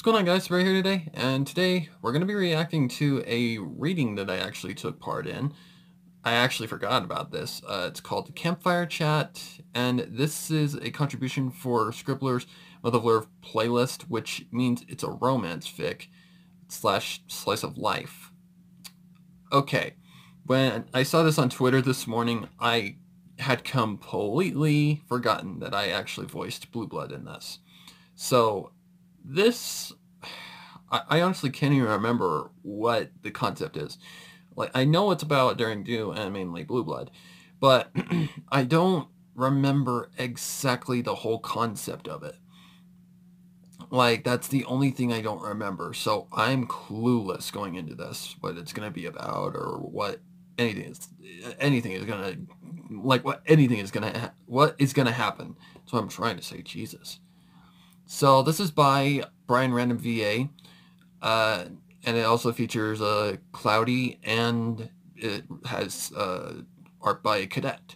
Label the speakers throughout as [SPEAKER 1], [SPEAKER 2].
[SPEAKER 1] going on, guys? Sparrow here today, and today we're going to be reacting to a reading that I actually took part in. I actually forgot about this. It's called the Campfire Chat, and this is a contribution for Scribbler's Mother of Lurve playlist, which means it's a romance fic slash slice of life. Okay, when I saw this on Twitter this morning, I had completely forgotten that I actually voiced Blue Blood in this. So this, I honestly can't even remember what the concept is. Like, I know it's about Daring Do and mainly Blue Blood, but I don't remember exactly the whole concept of it. Like, that's the only thing I don't remember. So I'm clueless going into this, what it's going to be about or what anything is going to, like, what is going to happen. That's what I'm trying to say. Jesus. So this is by Brian Random VA, and it also features Cloudy, and it has art by a cadet.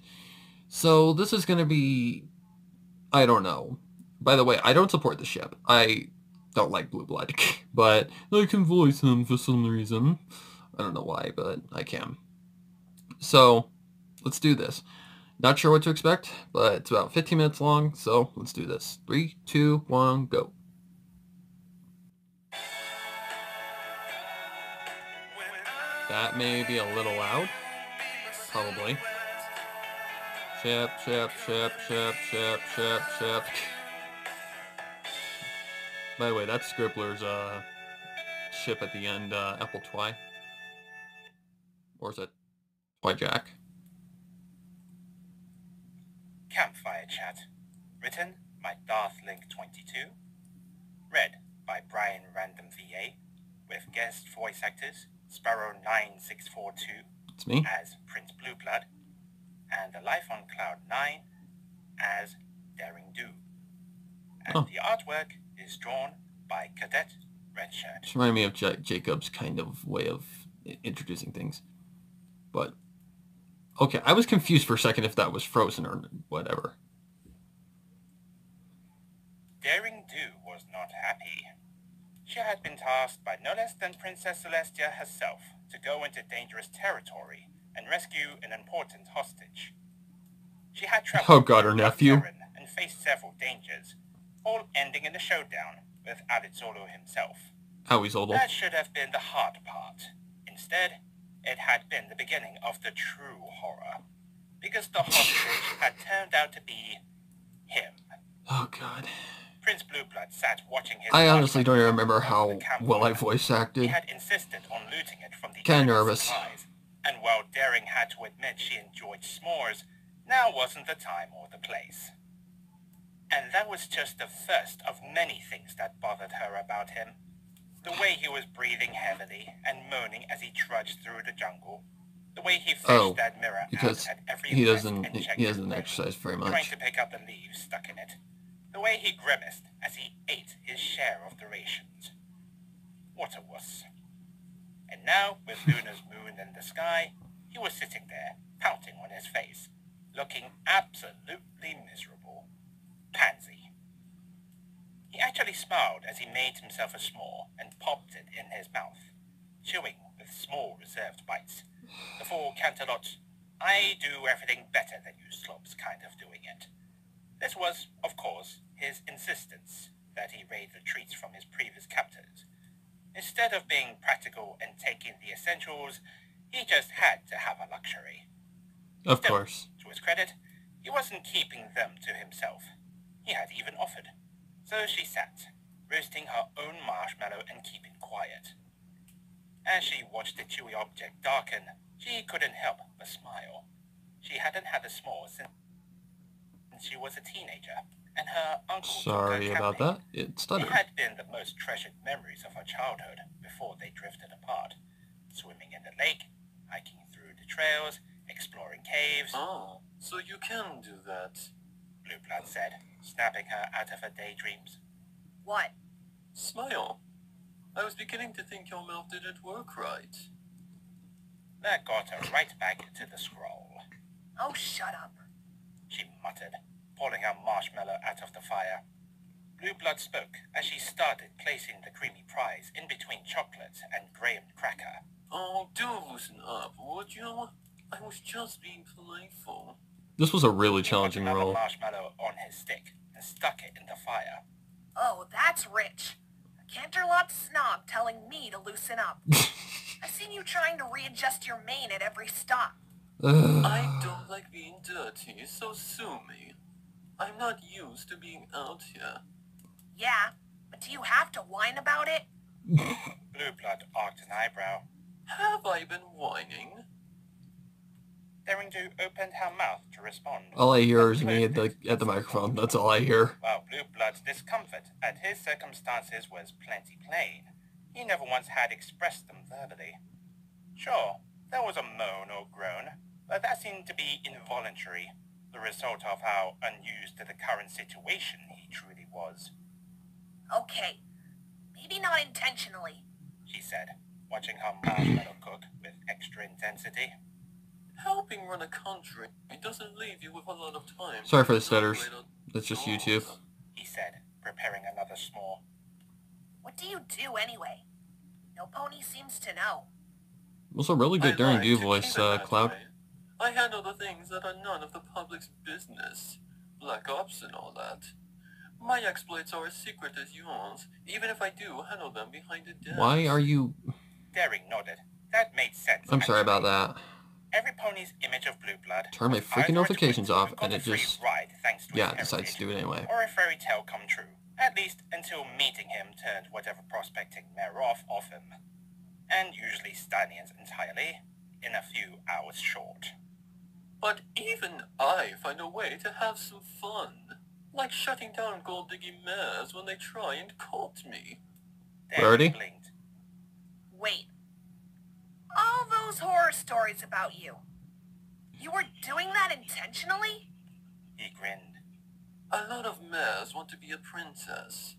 [SPEAKER 1] So this is going to be, I don't know. By the way, I don't support the ship. I don't like Blue Blood, but I can voice him for some reason. I don't know why, but I can. So let's do this. Not sure what to expect, but it's about 15 minutes long, so let's do this. 3, 2, 1, go. That may be a little loud. Probably. Ship. By the way, that's Scribbler's ship at the end, Apple Twi. Or is it Twi Jack?
[SPEAKER 2] Campfire Chat. Written by DarthLink22. Read by Brian Random VA. With guest voice actors Sparrow 9642
[SPEAKER 1] It's me.
[SPEAKER 2] as Prince Blue Blood, and The Life on Cloud 9 as Daring Do. And the artwork is drawn by Cadet Redshirt.
[SPEAKER 1] Just reminded me of Jacob's kind of way of introducing things. But, okay, I was confused for a second if that was Frozen or whatever.
[SPEAKER 2] Daring Do was not happy. She had been tasked by no less than Princess Celestia herself to go into dangerous territory and rescue an important hostage. She had traveled
[SPEAKER 1] her nephew,
[SPEAKER 2] and faced several dangers, all ending in a showdown with Alizolo himself. That should have been the hard part. Instead, it had been the beginning of the true horror, because the hostage had turned out to be him.
[SPEAKER 1] Oh God.
[SPEAKER 2] Prince Blue Blood sat watching his...
[SPEAKER 1] I honestly don't even remember how well I voice acted.
[SPEAKER 2] He had insisted on looting it from the
[SPEAKER 1] kind of nervous.
[SPEAKER 2] Supplies, and while Daring had to admit she enjoyed s'mores, now wasn't the time or the place. And that was just the first of many things that bothered her about him. The way he was breathing heavily and moaning as he trudged through the jungle. The way he fished that mirror out at every
[SPEAKER 1] he doesn't exercise very much.
[SPEAKER 2] Trying to pick up the leaves stuck in it. The way he grimaced as he ate his share of the rations. What a wuss. And now, with Luna's moon in the sky, he was sitting there, pouting on his face, looking absolutely miserable. Pansy. He actually smiled as he made himself a s'more and popped it in his mouth, chewing with small reserved bites. The full Canterlot, I do everything better than you slobs kind of doing it. This was, of course, his insistence that he raid the treats from his previous captors. Instead of being practical and taking the essentials, he just had to have a luxury.
[SPEAKER 1] Of course.
[SPEAKER 2] To his credit, he wasn't keeping them to himself. He had even offered. So she sat, roasting her own marshmallow and keeping quiet. As she watched the chewy object darken, she couldn't help but smile. She hadn't had a s'more since she was a teenager, and her uncle...
[SPEAKER 1] Sorry about that. It stuttered.
[SPEAKER 2] It had been the most treasured memories of her childhood before they drifted apart. Swimming in the lake, hiking through the trails, exploring caves...
[SPEAKER 3] Oh, so you can do that.
[SPEAKER 2] Blue Blood said, snapping her out of her daydreams.
[SPEAKER 4] What?
[SPEAKER 3] Smile. I was beginning to think your mouth didn't work right.
[SPEAKER 2] That got her right back to the scroll.
[SPEAKER 4] Oh, shut up.
[SPEAKER 2] She muttered, pulling her marshmallow out of the fire. Blue Blood spoke as she started placing the creamy prize in between chocolate and graham cracker.
[SPEAKER 3] Oh, do loosen up, would you? I was just being playful.
[SPEAKER 1] This was a really
[SPEAKER 2] He put
[SPEAKER 1] challenging
[SPEAKER 2] another
[SPEAKER 1] role.
[SPEAKER 2] marshmallow on his stick and stuck it in the fire.
[SPEAKER 4] Oh, that's rich. A Canterlot snob telling me to loosen up. I've seen you trying to readjust your mane at every stop.
[SPEAKER 3] I don't like being dirty, so sue me. I'm not used to being out here.
[SPEAKER 4] Yeah, but do you have to whine about it?
[SPEAKER 2] Blue Blood arched an eyebrow.
[SPEAKER 3] Have I been whining?
[SPEAKER 2] Daring to opened her mouth to respond.
[SPEAKER 1] All I hear
[SPEAKER 2] but
[SPEAKER 1] is me
[SPEAKER 2] closed it
[SPEAKER 1] at the
[SPEAKER 2] as
[SPEAKER 1] microphone.
[SPEAKER 2] thought.
[SPEAKER 1] That's all I hear.
[SPEAKER 2] While Blue Blood's discomfort at his circumstances was plenty plain, he never once had expressed them verbally. Sure, there was a moan or groan, but that seemed to be involuntary, the result of how unused to the current situation he truly was.
[SPEAKER 4] Okay, maybe not intentionally.
[SPEAKER 2] She said, watching her marshmallow cook with extra intensity.
[SPEAKER 3] Helping run a country doesn't leave you with a lot of time.
[SPEAKER 1] Sorry for the stutters. That's just YouTube.
[SPEAKER 2] He said, preparing another s'more.
[SPEAKER 4] What do you do anyway? No pony seems to know.
[SPEAKER 1] Also really good during do voice, Cloud.
[SPEAKER 3] I handle the things that are none of the public's business. Black Ops and all that. My exploits are as secret as yours, even if I do handle them behind a desk.
[SPEAKER 1] Why are you...
[SPEAKER 2] Daring nodded. That made sense.
[SPEAKER 1] I'm sorry about that.
[SPEAKER 2] Every pony's image of Blue Blood.
[SPEAKER 1] Turn my freaking notifications off and it just... Yeah,
[SPEAKER 2] its
[SPEAKER 1] decides to do it anyway.
[SPEAKER 2] Or a fairy tale come true. At least until meeting him turned whatever prospecting mare off him. And usually stallions entirely, in a few hours short.
[SPEAKER 3] But even I find a way to have some fun. Like shutting down gold-digging mares when they try and court me.
[SPEAKER 1] Rarity?
[SPEAKER 2] Blinked.
[SPEAKER 4] Wait. All those horror stories about you. You were doing that intentionally?
[SPEAKER 2] He grinned.
[SPEAKER 3] A lot of mares want to be a princess.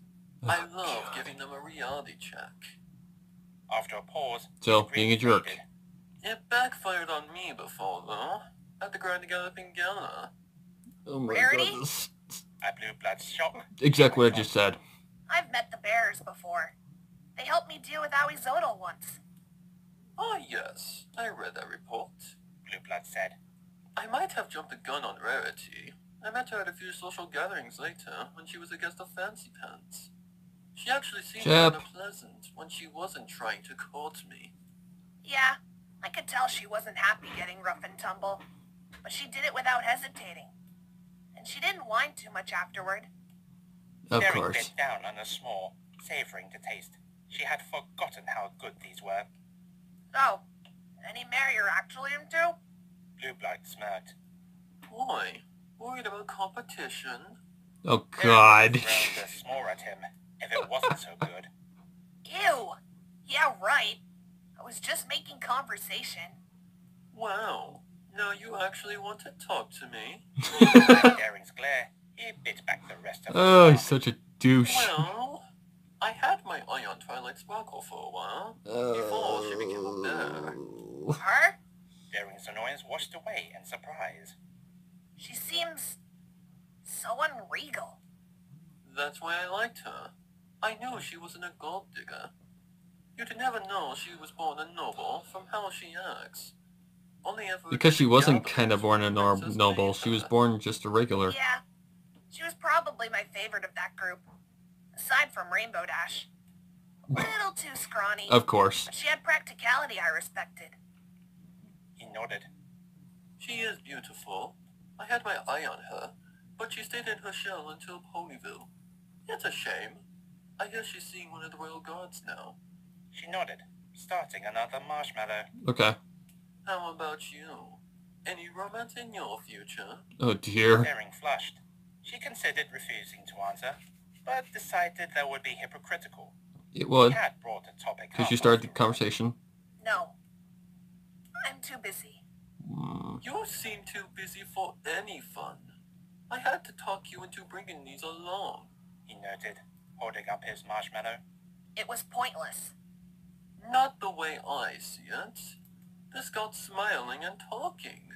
[SPEAKER 3] I love giving them a reality check.
[SPEAKER 2] After a pause,
[SPEAKER 1] So,
[SPEAKER 2] his
[SPEAKER 1] being a
[SPEAKER 2] grin
[SPEAKER 1] jerk.
[SPEAKER 2] faded.
[SPEAKER 3] It backfired on me before, though. At the Grand Galloping Gala.
[SPEAKER 1] Oh my
[SPEAKER 4] Rarity?
[SPEAKER 1] goodness.
[SPEAKER 2] At Blue Blood's shock.
[SPEAKER 1] Exactly what I just said.
[SPEAKER 4] I've met the bears before. They helped me deal with Aizodal once.
[SPEAKER 3] Ah, yes. I read that report.
[SPEAKER 2] Blue Blood said.
[SPEAKER 3] I might have jumped the gun on Rarity. I met her at a few social gatherings later, when she was a guest of Fancy Pants. She actually seemed
[SPEAKER 1] Chip.
[SPEAKER 3] kind of pleasant when she wasn't trying to court me.
[SPEAKER 4] Yeah, I could tell she wasn't happy getting rough and tumble. But she did it without hesitating. And she didn't whine too much afterward.
[SPEAKER 1] Of
[SPEAKER 2] Daring
[SPEAKER 1] course.
[SPEAKER 2] bit down on a s'more, savoring the taste. She had forgotten how good these were.
[SPEAKER 4] Oh, any mare you're actually into?
[SPEAKER 2] Blue Blood smirked.
[SPEAKER 3] Boy, worried about competition?
[SPEAKER 1] Oh
[SPEAKER 2] Daring
[SPEAKER 1] god.
[SPEAKER 2] would have thrown the s'more at him if it wasn't so good.
[SPEAKER 4] Ew. Yeah, right. I was just making conversation.
[SPEAKER 3] Wow, now you actually want to talk to me?
[SPEAKER 2] At Daring's glare, he bit back the rest of
[SPEAKER 1] Oh,
[SPEAKER 2] the
[SPEAKER 1] he's such a douche.
[SPEAKER 3] Well, I had my eye on Twilight Sparkle for a while, before she became a bear.
[SPEAKER 4] Her?
[SPEAKER 2] Daring's annoyance washed away in surprise.
[SPEAKER 4] She seems so unregal.
[SPEAKER 3] That's why I liked her. I knew she wasn't a gold digger. You'd never know she was born a noble from how she acts. Only ever
[SPEAKER 1] Because she wasn't
[SPEAKER 3] gatherings
[SPEAKER 1] kind of born a
[SPEAKER 3] when Princess
[SPEAKER 1] noble.
[SPEAKER 3] made
[SPEAKER 1] She was
[SPEAKER 3] her.
[SPEAKER 1] born just a regular.
[SPEAKER 4] Yeah, she was probably my favorite of that group. Aside from Rainbow Dash. A little too scrawny.
[SPEAKER 1] Of course.
[SPEAKER 4] But she had practicality I respected.
[SPEAKER 2] He nodded.
[SPEAKER 3] She is beautiful. I had my eye on her, but she stayed in her shell until Ponyville. It's a shame. I guess she's seeing one of the royal guards now.
[SPEAKER 2] She nodded, starting another marshmallow.
[SPEAKER 1] Okay.
[SPEAKER 3] How about you? Any romance in your future?
[SPEAKER 1] Oh dear.
[SPEAKER 2] Daring flushed. She considered refusing to answer, but decided that would be hypocritical.
[SPEAKER 1] It would.
[SPEAKER 2] He had brought the topic
[SPEAKER 1] Because
[SPEAKER 2] up
[SPEAKER 1] you started the
[SPEAKER 2] after all.
[SPEAKER 1] conversation.
[SPEAKER 4] No. I'm too busy.
[SPEAKER 3] You seem too busy for any fun. I had to talk you into bringing these along.
[SPEAKER 2] He noted, holding up his marshmallow.
[SPEAKER 4] It was pointless.
[SPEAKER 3] Not the way I see it. This got smiling and talking.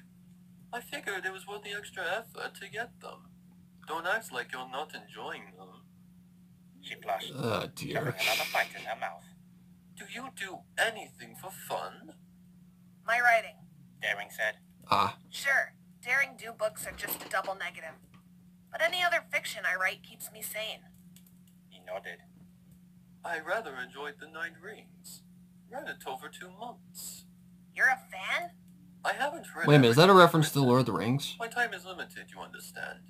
[SPEAKER 3] I figured it was worth the extra effort to get them. Don't act like you're not enjoying them.
[SPEAKER 2] She blushed,
[SPEAKER 1] Oh,
[SPEAKER 2] shoving
[SPEAKER 1] dear.
[SPEAKER 2] another bite in her mouth.
[SPEAKER 3] Do you do anything for fun?
[SPEAKER 4] My writing.
[SPEAKER 2] Daring said.
[SPEAKER 1] Ah,
[SPEAKER 4] Sure, daring do books are just a double negative. But any other fiction I write keeps me sane.
[SPEAKER 2] He nodded.
[SPEAKER 3] I rather enjoyed The Nine Rings. Read it over 2 months.
[SPEAKER 4] You're a fan?
[SPEAKER 3] I haven't read
[SPEAKER 1] wait a minute, is that a
[SPEAKER 3] everything
[SPEAKER 1] reference to
[SPEAKER 3] written.
[SPEAKER 1] Lord of the Rings?
[SPEAKER 3] My time is limited, you understand.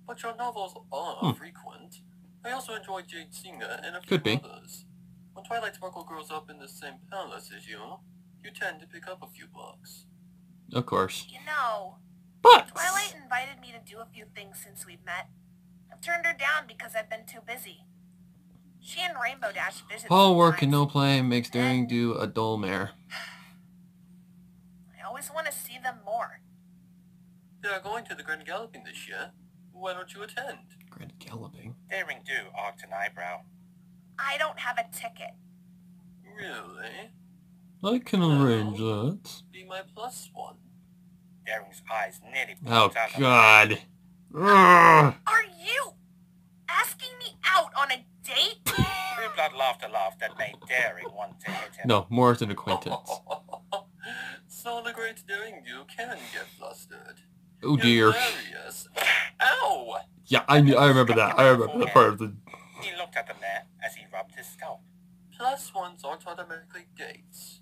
[SPEAKER 3] But your novels are frequent. I also enjoy Jade Singer and a few
[SPEAKER 1] Could be.
[SPEAKER 3] others. When Twilight Sparkle grows up in the same palace as you tend to pick up a few books.
[SPEAKER 1] Of course.
[SPEAKER 4] You know,
[SPEAKER 1] But
[SPEAKER 4] Twilight invited me to do a few things since we've met. I've turned her down because I've been too busy. She and Rainbow Dash visit
[SPEAKER 1] all work and
[SPEAKER 4] sometimes.
[SPEAKER 1] no play makes daring do a dull mare.
[SPEAKER 4] I always want to see them more.
[SPEAKER 3] They are going to the Grand Galloping this year. Why don't you attend?
[SPEAKER 1] Grand Galloping?
[SPEAKER 2] Daring do arched an eyebrow.
[SPEAKER 4] I don't have a ticket.
[SPEAKER 3] Really?
[SPEAKER 1] I can arrange that.
[SPEAKER 3] Be my plus one.
[SPEAKER 2] Daring's eyes nearly
[SPEAKER 1] Oh,
[SPEAKER 2] popped out of her.
[SPEAKER 1] God. Ugh.
[SPEAKER 4] Are you asking me out on a date?
[SPEAKER 2] Blue Blood laughed a laugh that made Daring want to hit him.
[SPEAKER 1] No, more as an acquaintance.
[SPEAKER 3] So the great daring do can get flustered.
[SPEAKER 1] Oh, dear.
[SPEAKER 3] Hilarious. Ow!
[SPEAKER 1] Yeah, I remember that. I remember that part of the...
[SPEAKER 2] He looked at the mare as he rubbed his scalp.
[SPEAKER 3] Plus ones aren't automatically dates.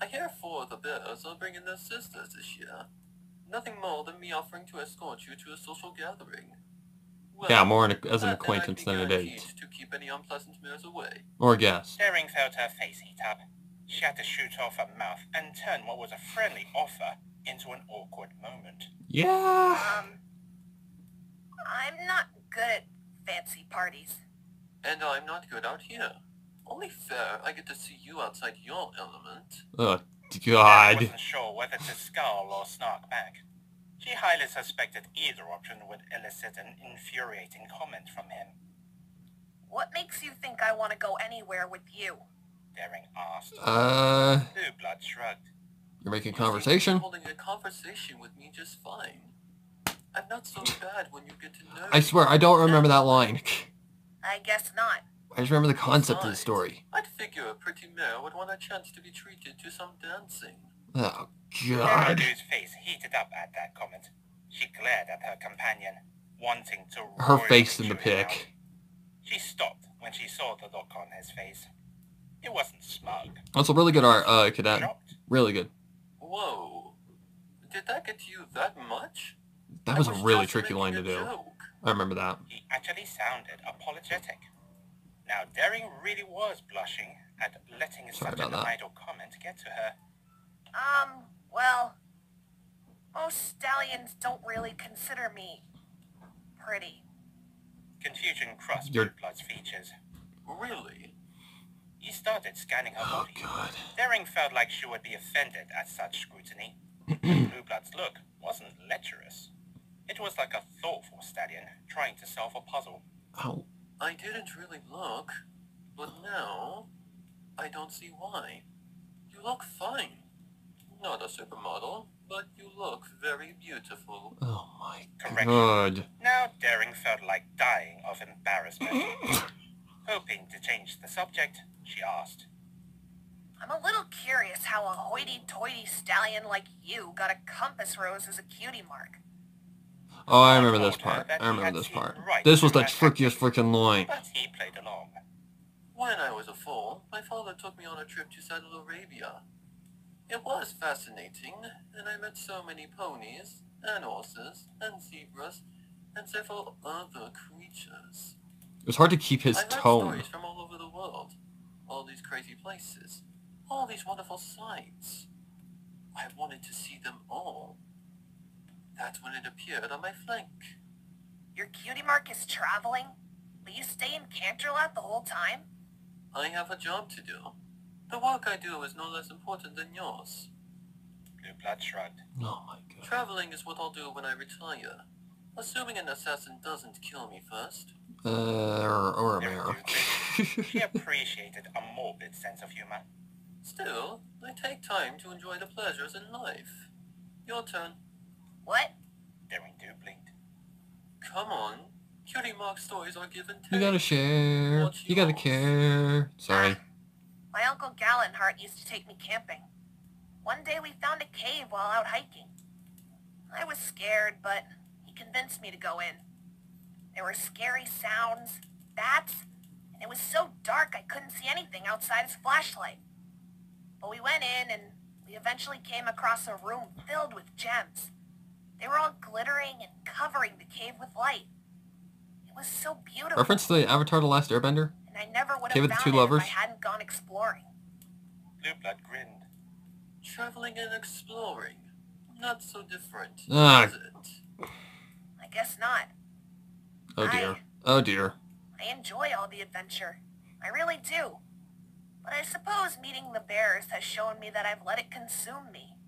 [SPEAKER 3] I hear 4 of the bears are bringing their sisters this year. Nothing more than me offering to escort you to a social gathering. Well,
[SPEAKER 1] Yeah, more as an
[SPEAKER 3] then
[SPEAKER 1] acquaintance
[SPEAKER 3] I'd be
[SPEAKER 1] than a
[SPEAKER 3] guaranteed
[SPEAKER 1] date.
[SPEAKER 3] to keep any unpleasant mares away.
[SPEAKER 1] Or a guest.
[SPEAKER 2] Daring felt her face heat up. She had to shoot off her mouth and turn what was a friendly offer into an awkward moment.
[SPEAKER 1] Yeah.
[SPEAKER 4] I'm not good at fancy parties.
[SPEAKER 3] And I'm not good out here. Only fair I get to see you outside your element.
[SPEAKER 1] Oh,
[SPEAKER 2] Daring
[SPEAKER 1] God.
[SPEAKER 2] wasn't sure whether to scowl or snark back. She highly suspected either option would elicit an infuriating comment from him.
[SPEAKER 4] What makes you think I want to go anywhere with you?
[SPEAKER 2] Daring asked. Blue Blood shrugged.
[SPEAKER 1] You're making
[SPEAKER 3] You seem to be
[SPEAKER 1] conversation?
[SPEAKER 3] holding a conversation with me just fine. I'm not so bad when you get to know
[SPEAKER 1] I swear, I don't remember that line.
[SPEAKER 4] I guess not.
[SPEAKER 1] I just remember the concept of the story.
[SPEAKER 3] I'd figure a pretty mare would want a chance to be treated to some dancing.
[SPEAKER 1] Oh,
[SPEAKER 2] Daring
[SPEAKER 1] God.
[SPEAKER 2] Du's face heated up at that comment. She glared at her companion, wanting to
[SPEAKER 1] Her
[SPEAKER 2] royally
[SPEAKER 1] face in the
[SPEAKER 2] chew him out.
[SPEAKER 1] pic.
[SPEAKER 2] She stopped when she saw the look on his face. It wasn't smug.
[SPEAKER 1] That's a really good art, Cadet.
[SPEAKER 2] Shocked.
[SPEAKER 1] Really good.
[SPEAKER 3] Whoa. Did that get to you that much?
[SPEAKER 1] That was a
[SPEAKER 3] I
[SPEAKER 1] really
[SPEAKER 3] just
[SPEAKER 1] tricky line to
[SPEAKER 3] making a
[SPEAKER 1] do.
[SPEAKER 3] joke.
[SPEAKER 1] I remember that.
[SPEAKER 2] He actually sounded apologetic. Now, Daring really was blushing at letting
[SPEAKER 1] Sorry
[SPEAKER 2] such
[SPEAKER 1] about
[SPEAKER 2] an
[SPEAKER 1] that.
[SPEAKER 2] idle comment get to her.
[SPEAKER 4] Well, most stallions don't really consider me pretty.
[SPEAKER 2] Confusion crossed
[SPEAKER 1] You're-
[SPEAKER 2] Blue Blood's features.
[SPEAKER 3] Really?
[SPEAKER 2] He started scanning her
[SPEAKER 1] Oh,
[SPEAKER 2] body.
[SPEAKER 1] God.
[SPEAKER 2] Daring felt like she would be offended at such scrutiny. Blue Blood's look wasn't lecherous. It was like a thoughtful stallion trying to solve a puzzle.
[SPEAKER 1] Ow.
[SPEAKER 3] I didn't really look, but now I don't see why. You look fine. Not a supermodel, but you look very beautiful.
[SPEAKER 1] Oh, my
[SPEAKER 2] Correction.
[SPEAKER 1] God.
[SPEAKER 2] Now Daring felt like dying of embarrassment. Hoping to change the subject, she asked.
[SPEAKER 4] I'm a little curious how a hoity-toity stallion like you got a compass rose as a cutie mark.
[SPEAKER 1] Oh, I remember this part. I remember this part. This was the trickiest freaking line.
[SPEAKER 2] But he played along.
[SPEAKER 3] When I was a foal, my father took me on a trip to Saudi Arabia. It was fascinating, and I met so many ponies, and horses, and zebras, and several other creatures.
[SPEAKER 1] It was hard to keep his
[SPEAKER 3] I heard
[SPEAKER 1] tone.
[SPEAKER 3] stories from all over the world. All these crazy places. All these wonderful sights. I wanted to see them all. That's when it appeared on my flank.
[SPEAKER 4] Your cutie mark is traveling? Will you stay in Canterlot the whole time?
[SPEAKER 3] I have a job to do. The work I do is no less important than yours.
[SPEAKER 2] Blue Blood shrugged.
[SPEAKER 1] Oh, my God.
[SPEAKER 3] Traveling is what I'll do when I retire. Assuming an assassin doesn't kill me first.
[SPEAKER 1] Or a mare.
[SPEAKER 2] She appreciated a morbid sense of humor.
[SPEAKER 3] Still, I take time to enjoy the pleasures in life. Your turn.
[SPEAKER 4] What?
[SPEAKER 2] Daring Do blinked.
[SPEAKER 3] Come on. Cutie Mark Mark stories are give and take.
[SPEAKER 1] You gotta share.
[SPEAKER 3] What's
[SPEAKER 1] You gotta
[SPEAKER 3] yours?
[SPEAKER 1] care. Sorry.
[SPEAKER 4] My Uncle Gallenhart used to take me camping. One day we found a cave while out hiking. I was scared, but he convinced me to go in. There were scary sounds, bats, and it was so dark I couldn't see anything outside his flashlight. But we went in and we eventually came across a room filled with gems. They were all glittering and covering the cave with light. It was so beautiful.
[SPEAKER 1] Reference to the Avatar The Last Airbender?
[SPEAKER 4] And I never would
[SPEAKER 1] Cave
[SPEAKER 4] have
[SPEAKER 1] of the
[SPEAKER 4] found
[SPEAKER 1] Two
[SPEAKER 4] it
[SPEAKER 1] Lovers?
[SPEAKER 4] if I hadn't gone exploring.
[SPEAKER 2] Blue Blood grinned.
[SPEAKER 3] Traveling and exploring. Not so different,
[SPEAKER 1] Ah.
[SPEAKER 3] is it?
[SPEAKER 4] I guess not.
[SPEAKER 1] Oh dear. Oh dear.
[SPEAKER 4] I enjoy all the adventure. I really do. But I suppose meeting the bears has shown me that I've let it consume me.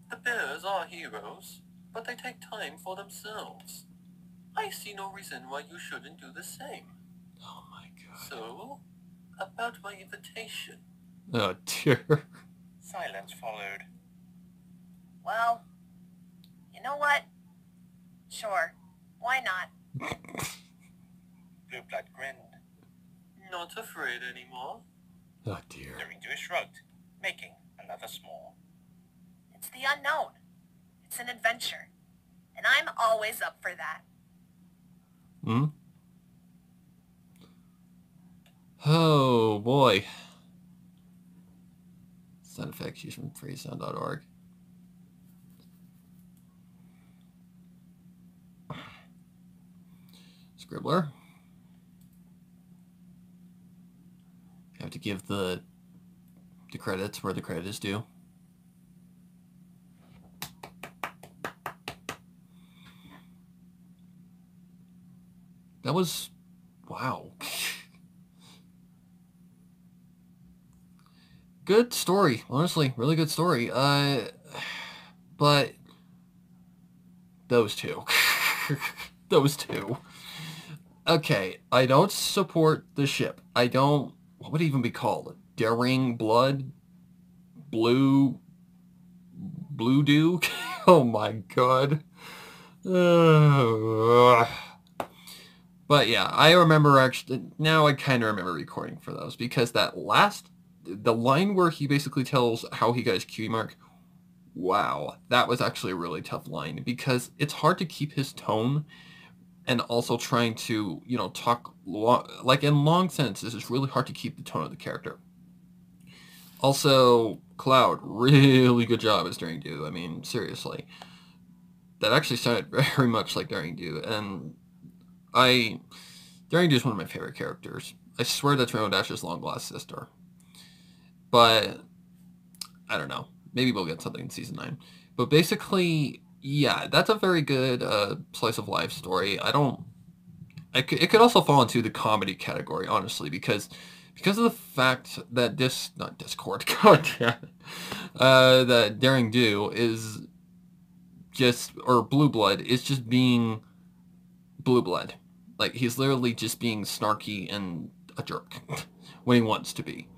[SPEAKER 3] The bears are heroes, but they take time for themselves. I see no reason why you shouldn't do the same.
[SPEAKER 1] Oh my god.
[SPEAKER 3] So, about my invitation.
[SPEAKER 1] Oh dear.
[SPEAKER 2] Silence followed.
[SPEAKER 4] Well, you know what? Sure. Why not?
[SPEAKER 2] Blue Blood grinned.
[SPEAKER 3] Not afraid anymore.
[SPEAKER 1] Oh dear.
[SPEAKER 2] During Dew shrugged, making another small.
[SPEAKER 4] It's the unknown. It's an adventure. And I'm always up for that.
[SPEAKER 1] Hmm? Oh boy. Sound effects used from freesound.org. Scribbler. Have to give the credits where the credit is due. That was, wow. Good story, honestly, really good story. But those two, those two. Okay, I don't support the ship. I don't. What would it even be called? Daring Blood, Blue Dew. Oh my god. But yeah, I remember actually, now I kind of remember recording for those, because that last, the line where he basically tells how he got his cutie mark, wow, that was actually a really tough line, because it's hard to keep his tone and also trying to, you know, talk, like in long sentences, it's really hard to keep the tone of the character. Also, Cloud, really good job as Daring Do. I mean, seriously. That actually sounded very much like Daring Do, and Daring Do is one of my favorite characters. I swear that's Rainbow Dash's long-lost sister. But, I don't know. Maybe we'll get something in Season 9. But basically, yeah, that's a very good slice of life story. It could also fall into the comedy category, honestly, because of the fact that Discord, god damn it, that Daring Do is just, or Blue Blood is just being Blue Blood. Like, he's literally just being snarky and a jerk when he wants to be.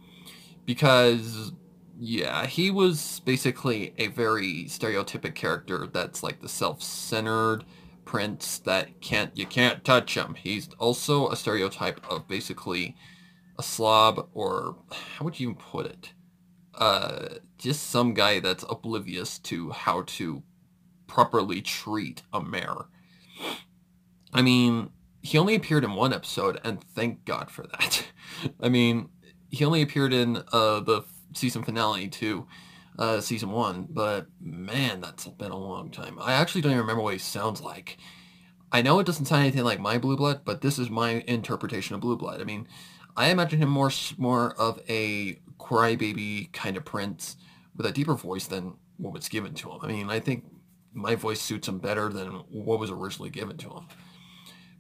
[SPEAKER 1] Because, yeah, he was basically a very stereotypic character that's like the self-centered prince that you can't touch him. He's also a stereotype of basically a slob, or how would you even put it? Just some guy that's oblivious to how to properly treat a mare. I mean, he only appeared in one episode, and thank God for that. I mean, he only appeared in the season finale to season 1, but man, that's been a long time. I actually don't even remember what he sounds like. I know it doesn't sound anything like my Blue Blood, but this is my interpretation of Blue Blood. I mean, I imagine him more of a crybaby kind of prince with a deeper voice than what was given to him. I mean, I think my voice suits him better than what was originally given to him.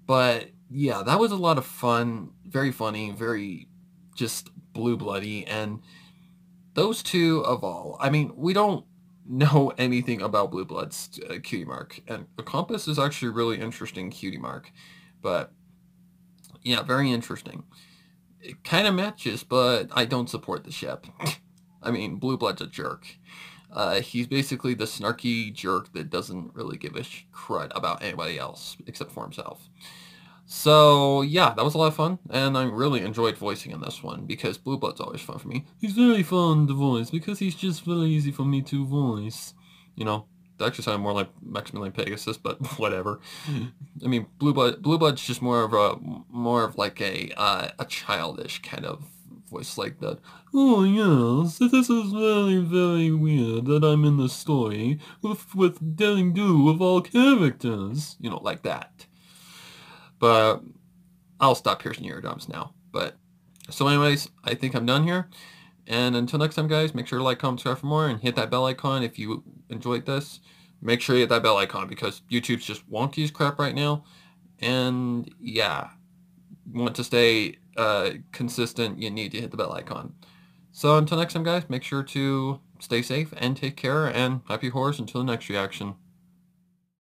[SPEAKER 1] But yeah, that was a lot of fun, very funny, very just blue bloody, and those two of all. I mean, we don't know anything about Blue Blood's cutie mark, and the compass is actually a really interesting cutie mark, but yeah, very interesting. It kind of matches, but I don't support the ship. I mean, Blue Blood's a jerk. He's basically the snarky jerk that doesn't really give a crud about anybody else except for himself. So yeah, that was a lot of fun, and I really enjoyed voicing in this one because Blue Blood's always fun for me. He's very fun to voice because he's just really easy for me to voice. You know, that actually sounded more like Maximilian Pegasus, but whatever. I mean, Blue Blood's just more of like a childish kind of voice like that. Oh yes, this is very very weird that I'm in the story with getting do with all characters. You know, like that. But I'll stop piercing your eardrums now. But so anyways, I think I'm done here. And until next time, guys, make sure to like, comment, subscribe for more, and hit that bell icon if you enjoyed this. Make sure you hit that bell icon because YouTube's just wonky as crap right now. And yeah, want to stay consistent, you need to hit the bell icon. So until next time, guys, make sure to stay safe and take care, and happy horrors until the next reaction.